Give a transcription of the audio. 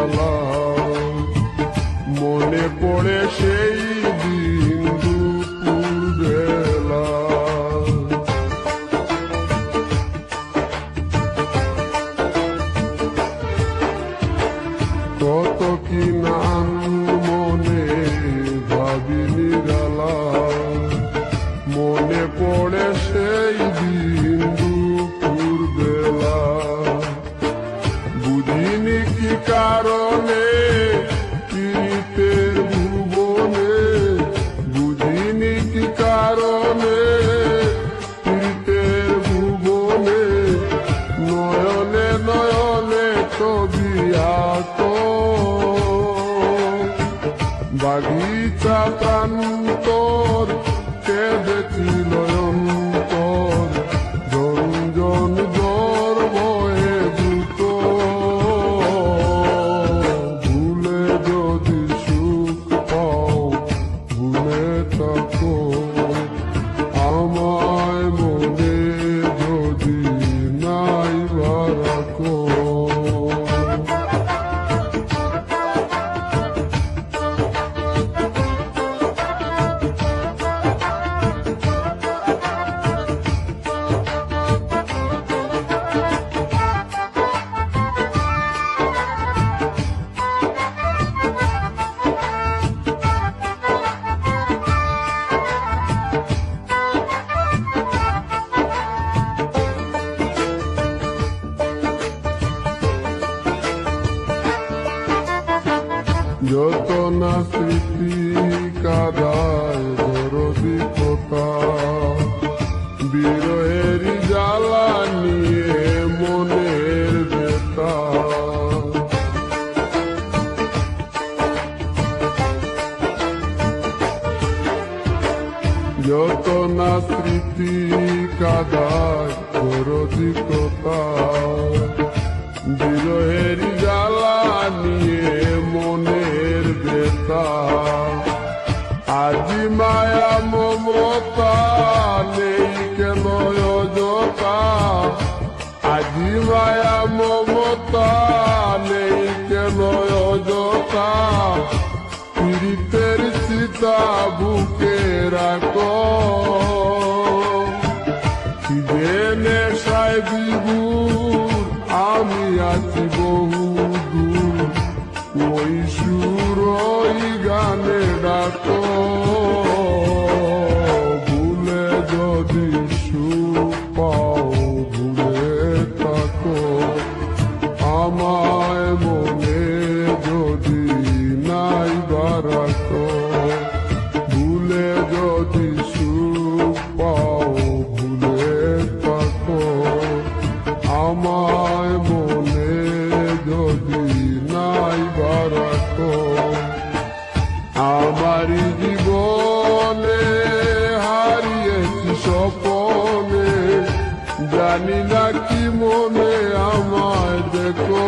জ্বালা মনে পড়ে সেই দিন দুপুর বেলা। কত কি নাম মনে ভাবি নিরালা মনে পড়ে সেই দিন দুপুর বেলা। বুঝিনি কি কারণে পীড়িতের ভুবনে, বুঝিনি কি কারণে পীড়িতের ভুবনে নয়নে নয়নে ছবি আঁক। বাগিচা প্রান্তর কেঁদেছিল অন্তর জঞ্জন জ্বর বয়ে দ্রুত। ভুলে যদি সুখ পাও ভুলে থাকো আমায় মনে যদি নাই রাখো। যত না স্মৃতি কাদায় দরদি কথা বিরহের জ্বালা নিয়ে মনের বেতা। যত না স্মৃতি কাদায় দরদি কথা বিরহের জ্বালা নিয়ে মনের বেতা। আজি মায়া মমতা নেই কেন অযথা, আজি মায়া মমতা নেই কেন অযথা। পীড়িতের চিতা বুকে রাখো খিদে নেশায় বিভোর আমি আছি বহু দূর। ওই সুর ওই গানে ডাকো ভুলে যদি সুখ পাও ভুলে থাকো আমায় মনে যদি নাই রাখো। ভুলে যদি সুখ পাও ভুলে থাকো আমায় মনে যদি নাই রাখো। আমারি জীবনে হারিয়েছি স্বপনে জানি না কি মনে আমায় দেখো।